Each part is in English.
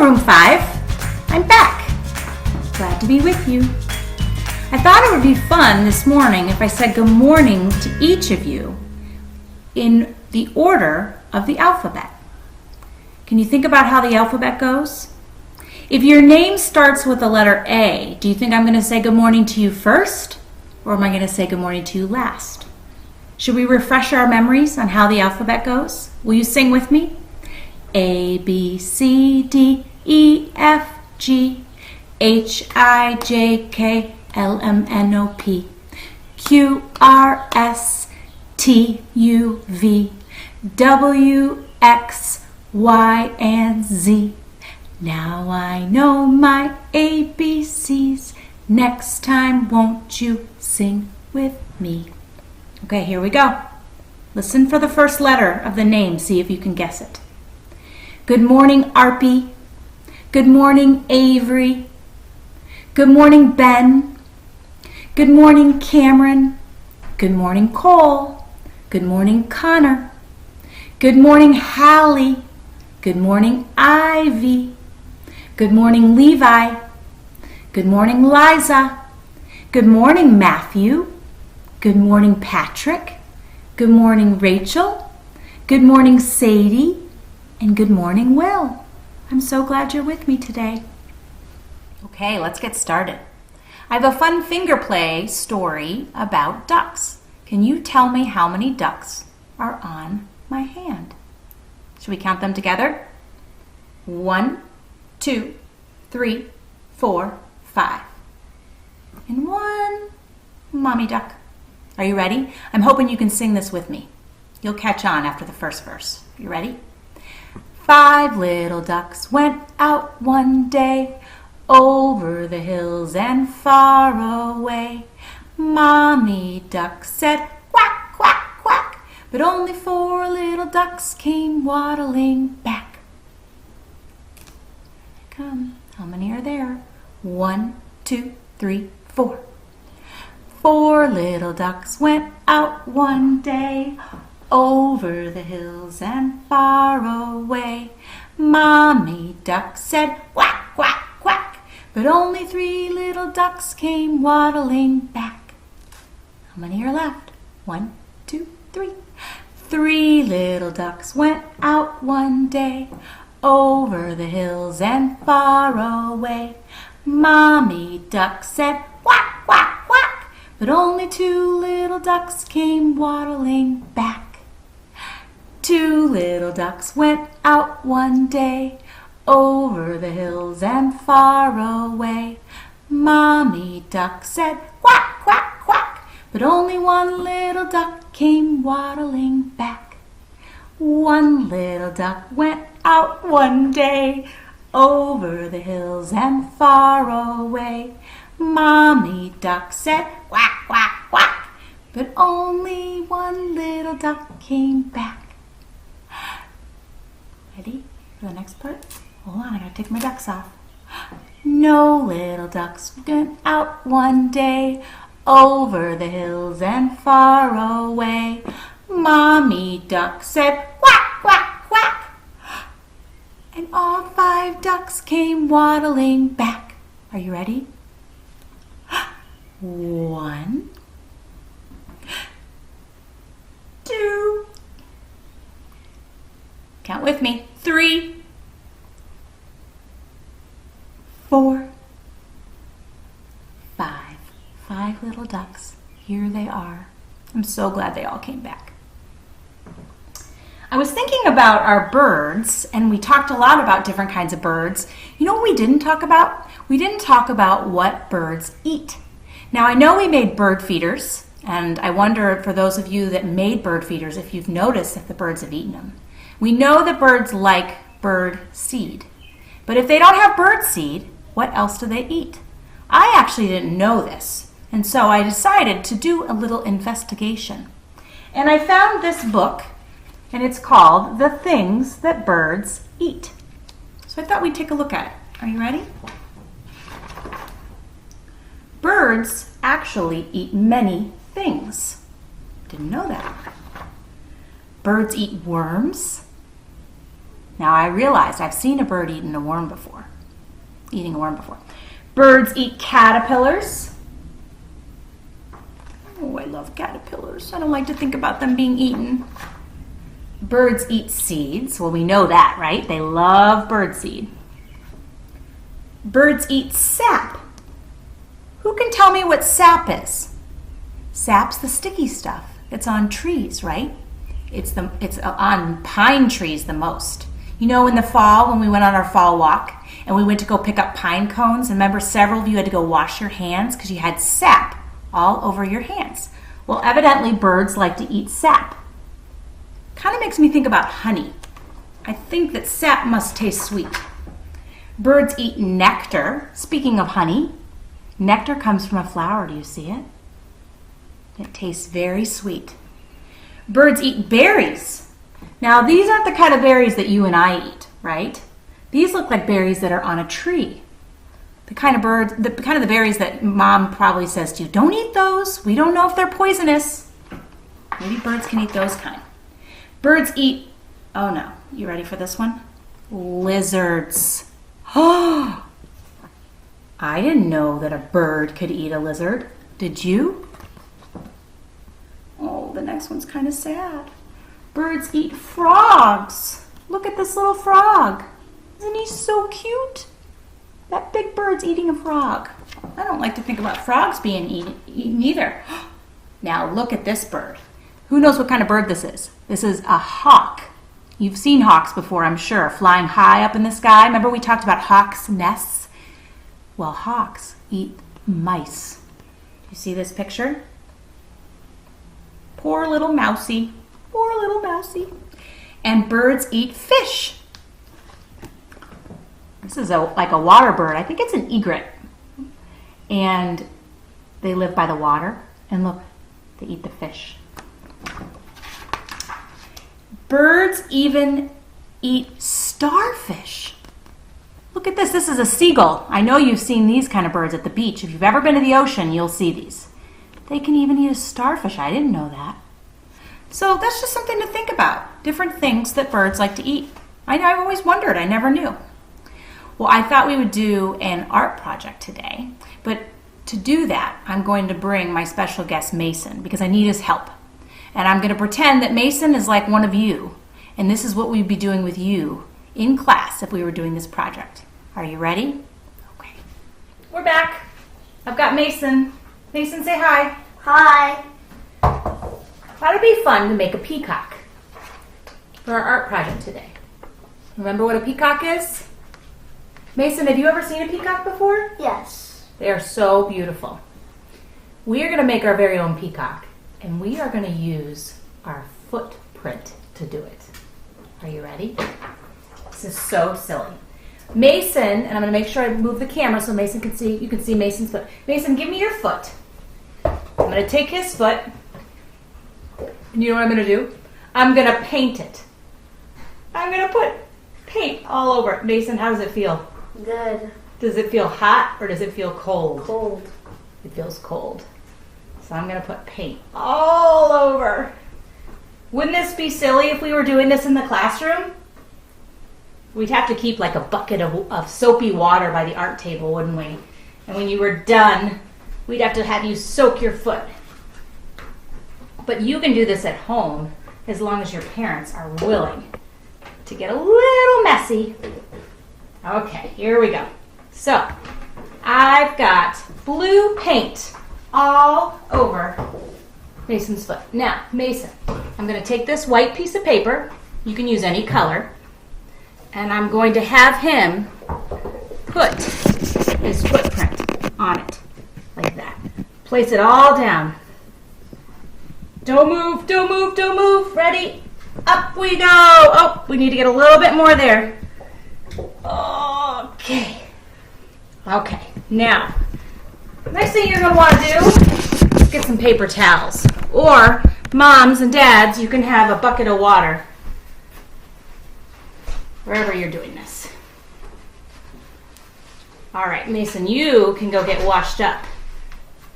Hello, Room 5. I'm back. Glad to be with you. I thought it would be fun this morning if I said good morning to each of you in the order of the alphabet. Can you think about how the alphabet goes? If your name starts with the letter A, do you think I'm going to say good morning to you first, or am I going to say good morning to you last? Should we refresh our memories on how the alphabet goes? Will you sing with me? A, B, C, D, E, F, G, H, I, J, K, L, M, N, O, P, Q, R, S, T, U, V, W, X, Y, and Z. Now I know my ABCs. Next time, won't you sing with me? Okay, here we go. Listen for the first letter of the name. See if you can guess it. Good morning, Arpy. Good morning, Avery. Good morning, Ben. Good morning, Cameron. Good morning, Cole. Good morning, Connor. Good morning, Hallie. Good morning, Ivy. Good morning, Levi. Good morning, Liza. Good morning, Matthew. Good morning, Patrick. Good morning, Rachel. Good morning, Sadie. And good morning, Will. I'm so glad you're with me today. Okay, let's get started. I have a fun finger play story about ducks. Can you tell me how many ducks are on my hand? Should we count them together? 1, 2, 3, 4, 5. And 1 mommy duck. Are you ready? I'm hoping you can sing this with me. You'll catch on after the first verse. You ready? 5 little ducks went out one day over the hills and far away. Mommy duck said quack, quack, quack, but only 4 little ducks came waddling back. Come, how many are there? 1, 2, 3, 4. 4 little ducks went out one day over the hills and far away. Mommy duck said quack, quack, quack, but only 3 little ducks came waddling back. How many are left? 1, 2, 3. 3 little ducks went out one day over the hills and far away. Mommy duck said quack, quack, quack, but only 2 little ducks came waddling back. 2 little ducks went out one day over the hills and far away. Mommy duck said quack, quack, quack, but only 1 little duck came waddling back. 1 little duck went out one day over the hills and far away. Mommy duck said quack, quack, quack, but only 1 little duck came back. Ready for the next part? Hold on, I gotta take my ducks off. No little ducks went out one day over the hills and far away. Mommy duck said quack, quack, quack, and all 5 ducks came waddling back. Are you ready? 1, 2, count with me, 3, 4, 5. 5 little ducks. Here they are. I'm so glad they all came back. I was thinking about our birds, and we talked a lot about different kinds of birds. You know what we didn't talk about? We didn't talk about what birds eat. Now, I know we made bird feeders, and I wonder for those of you that made bird feeders if you've noticed if the birds have eaten them. We know that birds like bird seed, but if they don't have bird seed, what else do they eat? I actually didn't know this, and so I decided to do a little investigation. And I found this book, and it's called The Things That Birds Eat. So I thought we'd take a look at it. Are you ready? Birds actually eat many things. Didn't know that. Birds eat worms, Now I realized I've seen a bird eating a worm before. Birds eat caterpillars. Oh, I love caterpillars. I don't like to think about them being eaten. Birds eat seeds. Well, we know that, right? They love birdseed. Birds eat sap. Who can tell me what sap is? Sap's the sticky stuff. It's on trees, right? It's on pine trees the most. You know, in the fall when we went on our fall walk and we went to go pick up pine cones, and remember several of you had to go wash your hands because you had sap all over your hands. Well, evidently birds like to eat sap. Kind of makes me think about honey. I think that sap must taste sweet. Birds eat nectar. Speaking of honey, nectar comes from a flower. Do you see it? It tastes very sweet. Birds eat berries. Now, these aren't the kind of berries that you and I eat, right? These look like berries that are on a tree. The kind of the berries that Mom probably says to you, don't eat those. We don't know if they're poisonous. Maybe birds can eat those kind. Birds eat, oh no, you ready for this one? Lizards. Oh, I didn't know that a bird could eat a lizard. Did you? Oh, the next one's kind of sad. Birds eat frogs. Look at this little frog. Isn't he so cute? That big bird's eating a frog. I don't like to think about frogs being eaten either. Now look at this bird. Who knows what kind of bird this is? This is a hawk. You've seen hawks before, I'm sure, flying high up in the sky. Remember we talked about hawks' nests? Well, hawks eat mice. You see this picture? Poor little mousy. Poor little mousy. And birds eat fish. This is like a water bird. I think it's an egret. And they live by the water. And look, they eat the fish. Birds even eat starfish. Look at this. This is a seagull. I know you've seen these kind of birds at the beach. If you've ever been to the ocean, you'll see these. They can even eat a starfish. I didn't know that. So that's just something to think about. Different things that birds like to eat. I've always wondered. I never knew. Well, I thought we would do an art project today. But to do that, I'm going to bring my special guest, Mason, because I need his help. And I'm going to pretend that Mason is like one of you. And this is what we'd be doing with you in class if we were doing this project. Are you ready? Okay. We're back. I've got Mason. Mason, say hi. Hi. Thought it'd be fun to make a peacock for our art project today. Remember what a peacock is? Mason, have you ever seen a peacock before? Yes. They are so beautiful. We are going to make our very own peacock, and we are going to use our footprint to do it. Are you ready? This is so silly. Mason, and I'm going to make sure I move the camera so Mason can see. You can see Mason's foot. Mason, give me your foot. I'm going to take his foot. And you know what I'm going to do? I'm going to paint it. I'm going to put paint all over it. Mason, how does it feel? Good. Does it feel hot or does it feel cold? Cold. It feels cold. So I'm going to put paint all over. Wouldn't this be silly if we were doing this in the classroom? We'd have to keep like a bucket of soapy water by the art table, wouldn't we? And when you were done, we'd have to have you soak your foot. But you can do this at home as long as your parents are willing to get a little messy. Okay, here we go. So, I've got blue paint all over Mason's foot. Now, Mason, I'm going to take this white piece of paper. You can use any color. And I'm going to have him put his footprint on it, like that. Place it all down. Don't move, don't move, don't move. Ready? Up we go. Oh, we need to get a little bit more there. Okay. Okay, now, next thing you're going to want to do is get some paper towels. Or, moms and dads, you can have a bucket of water wherever you're doing this. All right, Mason, you can go get washed up.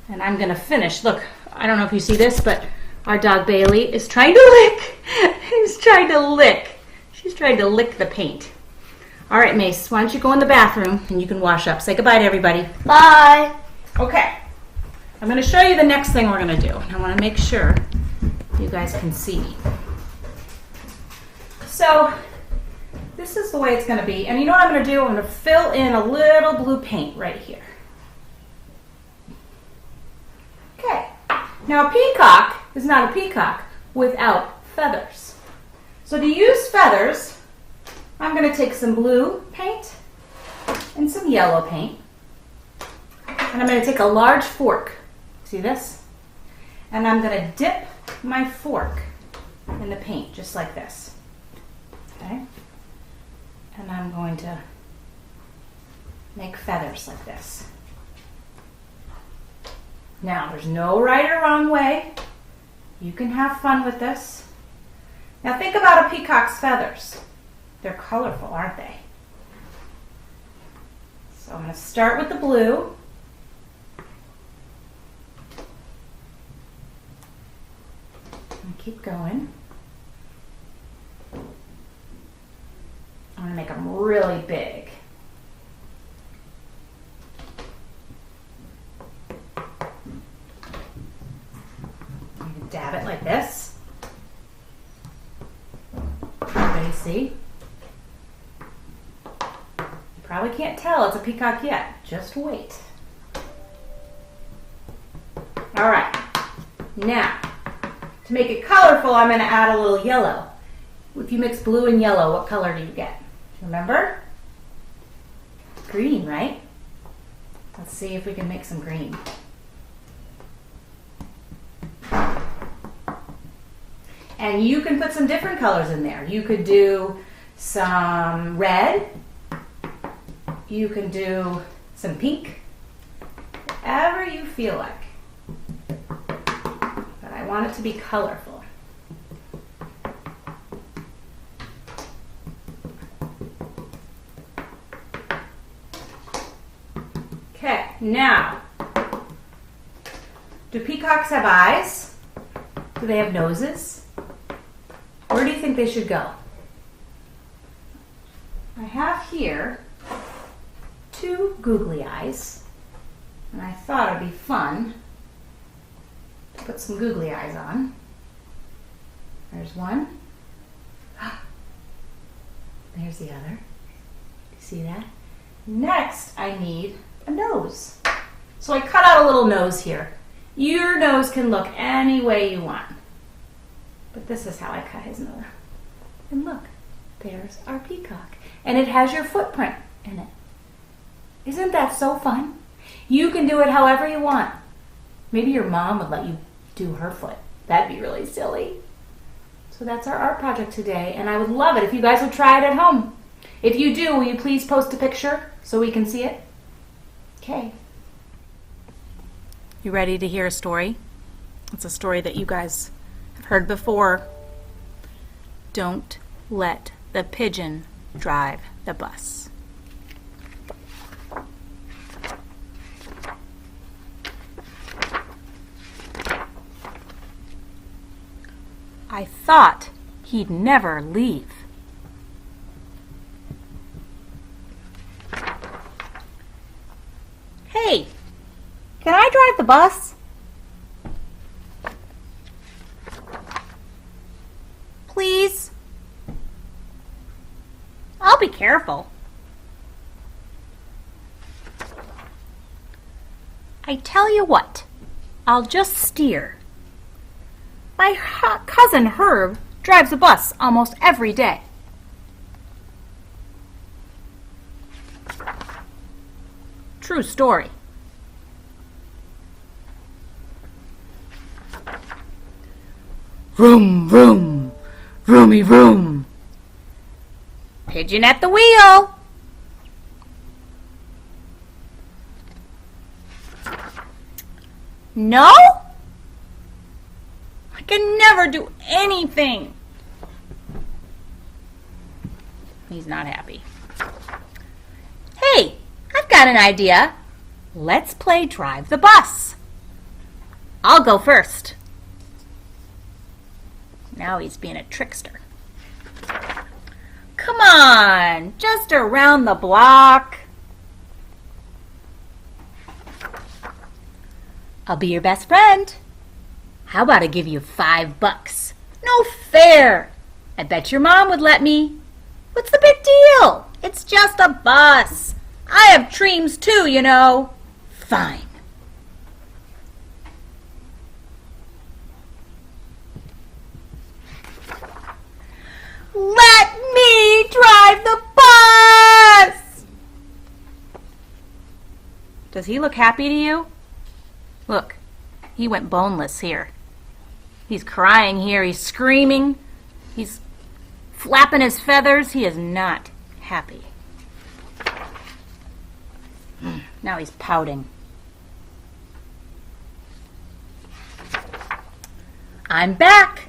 And I'm going to finish. Look, I don't know if you see this, but our dog Bailey is trying to lick. He's trying to lick. She's trying to lick the paint. All right, Mace, why don't you go in the bathroom and you can wash up. Say goodbye to everybody. Bye. Okay, I'm going to show you the next thing we're going to do. I want to make sure you guys can see me. So this is the way it's going to be. And you know what I'm going to do? I'm going to fill in a little blue paint right here. Okay, now a peacock is not a peacock without feathers. So to use feathers, I'm going to take some blue paint and some yellow paint. And I'm going to take a large fork. See this? And I'm going to dip my fork in the paint just like this. Okay? And I'm going to make feathers like this. Now, there's no right or wrong way. You can have fun with this. Now think about a peacock's feathers. They're colorful, aren't they? So I'm going to start with the blue. And keep going. I'm going to make them really big. I'm going to dab it like this. Everybody see? You probably can't tell it's a peacock yet. Just wait. All right. Now, to make it colorful, I'm going to add a little yellow. If you mix blue and yellow, what color do you get? Remember? Green, right? Let's see if we can make some green. And you can put some different colors in there. You could do some red. You can do some pink. Whatever you feel like. But I want it to be colorful. Okay, now, do peacocks have eyes? Do they have noses? Where do you think they should go? I have here 2 googly eyes, and I thought it'd be fun to put some googly eyes on. There's one. There's the other. See that? Next, I need a nose. So I cut out a little nose here. Your nose can look any way you want. But this is how I cut his nose. And look, there's our peacock. And it has your footprint in it. Isn't that so fun? You can do it however you want. Maybe your mom would let you do her foot. That'd be really silly. So that's our art project today, and I would love it if you guys would try it at home. If you do, will you please post a picture so we can see it? Okay. You ready to hear a story? It's a story that you guys have heard before. Don't let the pigeon drive the bus. I thought he'd never leave. Hey, can I drive the bus? Please? I'll be careful. I tell you what, I'll just steer. My cousin Herb drives a bus almost every day. True story. Vroom, vroom, vroomy, vroom. Pigeon at the wheel. No? I can never do anything. He's not happy. Hey, I've got an idea. Let's play drive the bus. I'll go first. Now he's being a trickster. on, just around the block. I'll be your best friend. How about I give you $5? No fair. I bet your mom would let me. What's the big deal? It's just a bus. I have dreams too, you know. Fine. Let me drive the bus! Does he look happy to you? Look, he went boneless here. He's crying here, he's screaming, he's flapping his feathers. He is not happy. Now he's pouting. I'm back.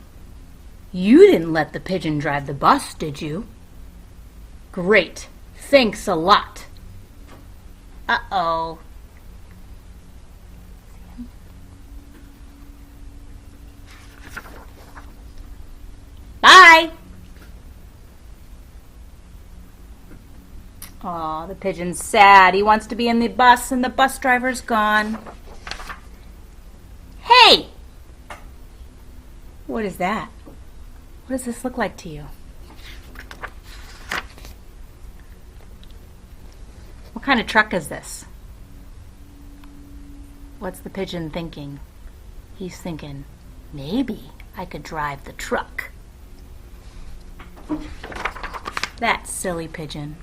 You didn't let the pigeon drive the bus, did you? Great. Thanks a lot. Uh-oh. Bye. Aw, the pigeon's sad. He wants to be in the bus and the bus driver's gone. Hey! What is that? What does this look like to you? What kind of truck is this? What's the pigeon thinking? He's thinking, maybe I could drive the truck. That silly pigeon.